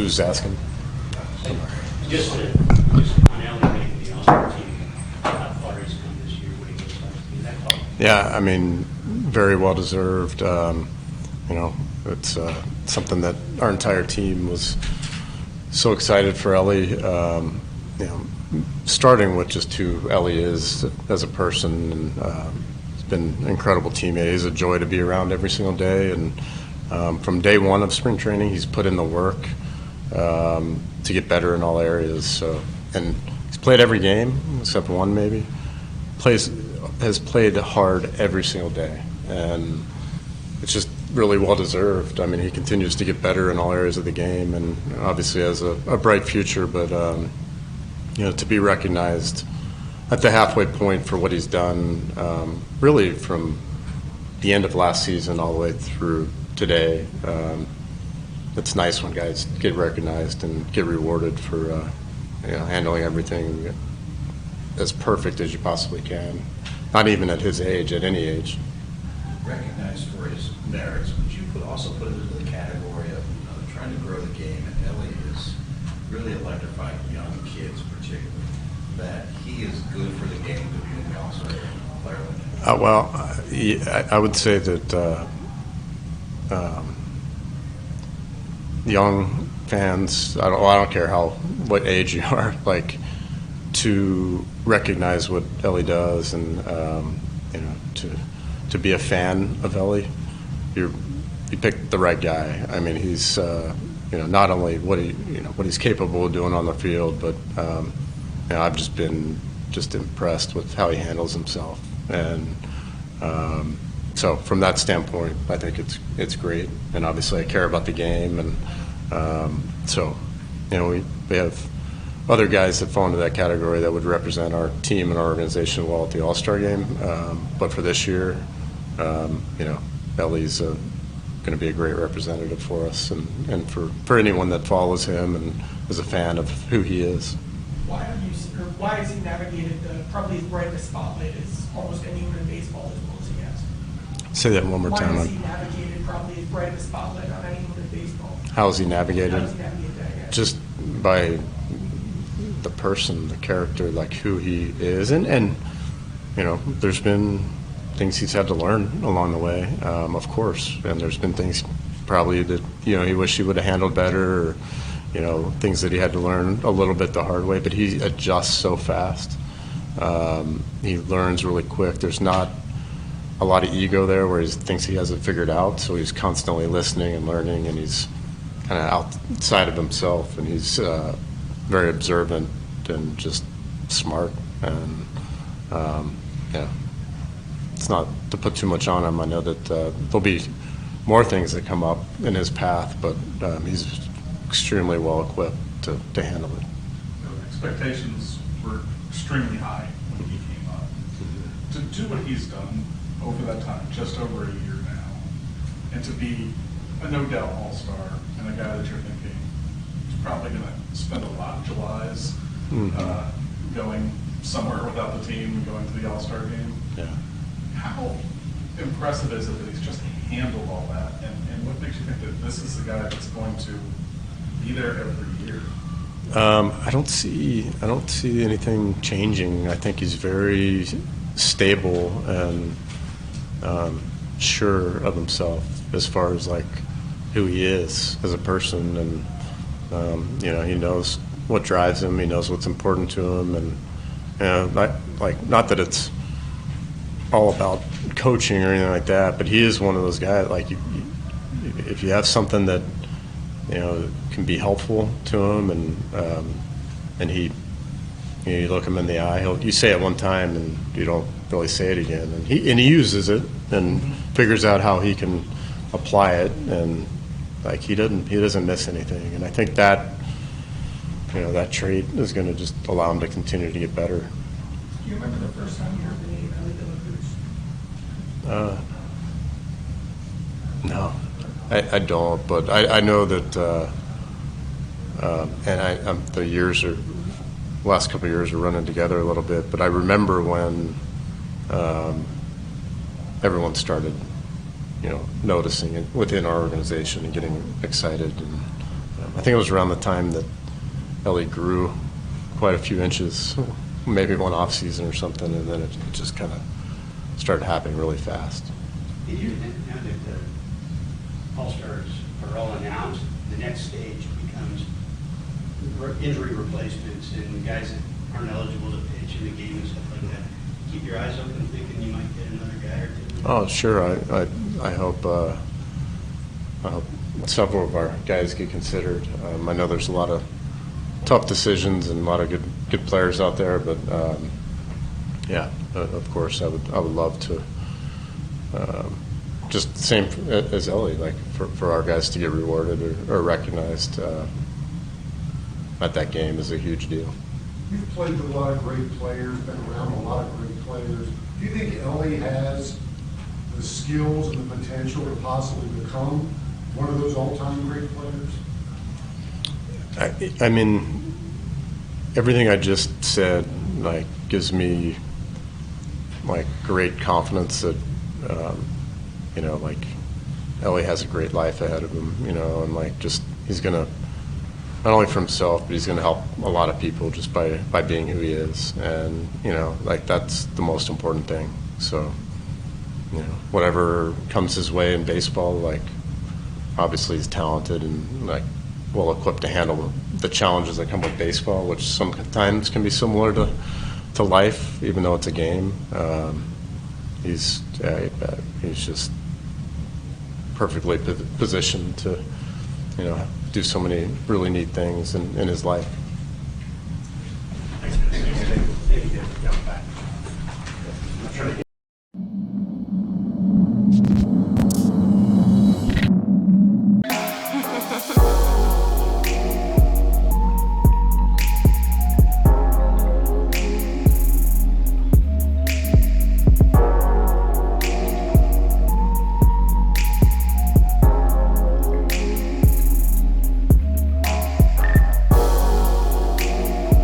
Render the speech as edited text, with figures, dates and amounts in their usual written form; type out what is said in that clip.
just asking. Just on Elly making the All-Star team, how far he's come this year, what he looks like. Is that called? Yeah, I mean, very well deserved. It's something that our entire team was so excited for Elly. Starting with just who Elly is as a person, and he's been an incredible teammate. He's a joy to be around every single day, and from day one of spring training, he's put in the work to get better in all areas. So, and he's played every game except one, maybe. Has played hard every single day, and it's just really well deserved. I mean, he continues to get better in all areas of the game, and obviously has a bright future. But to be recognized at the halfway point for what he's done, really from the end of last season all the way through today, it's nice when guys get recognized and get rewarded for handling everything as perfect as you possibly can. Not even at his age, at any age. Recognized for his merits, but you could also put it into the category of trying to grow the game. And Elly is really electrifying young kids, particularly. That he is good for the game to be an all-star player like that. I would say that young fans, I don't care what age you are, like, to recognize what Elly does, and to be a fan of Elly, you picked the right guy. I mean, he's not only what he's capable of doing on the field, but I've just been impressed with how he handles himself, and so from that standpoint, I think it's great. And obviously, I care about the game, and so we have other guys that fall into that category that would represent our team and our organization well at the All-Star game. But for this year, Elly's going to be a great representative for us, and for anyone that follows him and is a fan of who he is. Why has he navigated probably as bright of a spotlight as almost anyone in baseball as well as he has? Say that one more time. Why has he navigated probably as bright of a spotlight on anyone in baseball? How has he navigated? How does he navigate that, yeah? Just by the person, the character, like who he is, and there's been things he's had to learn along the way, of course, and there's been things probably that he wished he would have handled better, or things that he had to learn a little bit the hard way. But he adjusts so fast. He learns really quick. There's not a lot of ego there where he thinks he has it figured out, so he's constantly listening and learning, and he's kind of outside of himself, and he's very observant and just smart. And it's not to put too much on him. I know that there'll be more things that come up in his path, but he's extremely well equipped to handle it. Expectations were extremely high when he came up. To do what he's done over that time, just over a year now, and to be a no doubt all-star, and a guy that you're thinking is probably going to spend a lot of Julys going somewhere without the team and going to the all-star game. Yeah. How impressive is it that he's just handled all that, and what makes you think that this is the guy that's going to be there every year? I don't see anything changing. I think he's very stable and sure of himself as far as like who he is as a person, and he knows what drives him. He knows what's important to him, and not that it's all about coaching or anything like that, but he is one of those guys. Like, if you have something that can be helpful to him, and you look him in the eye, you say it one time and you don't really say it again, and he uses it and figures out how he can apply it, and like he doesn't miss anything. And I think that that trait is going to just allow him to continue to get better. Do you remember the first time you heard the name Elly Cruz? No, I don't, but I know that, and the last couple of years are running together a little bit, but I remember when everyone started, noticing it within our organization and getting excited, and I think it was around the time that Elly grew quite a few inches, maybe one off season or something, and then it just kind of started happening really fast. Now that the All-Stars are all announced, the next stage becomes injury replacements and guys that aren't eligible to pitch in the game and stuff like that. Keep your eyes open, thinking you might get another guy or two. Oh, sure. I hope several of our guys get considered. I know there's a lot of tough decisions and a lot of good players out there, but yeah, of course, I would love to. Just the same as Elly, like for our guys to get rewarded or recognized at that game is a huge deal. You've played with a lot of great players, been around a lot of great players. Do you think Elly has the skills and the potential to possibly become one of those all-time great players? I mean, everything I just said like gives me like great confidence that you know, like Elly has a great life ahead of him, you know, and like just he's gonna not only for himself, but he's gonna help a lot of people just by being who he is, and you know, like that's the most important thing. So, you know, whatever comes his way in baseball, like obviously he's talented and like well equipped to handle the challenges that come with baseball, which sometimes can be similar to life, even though it's a game. He's just perfectly positioned to, you know, do so many really neat things in his life.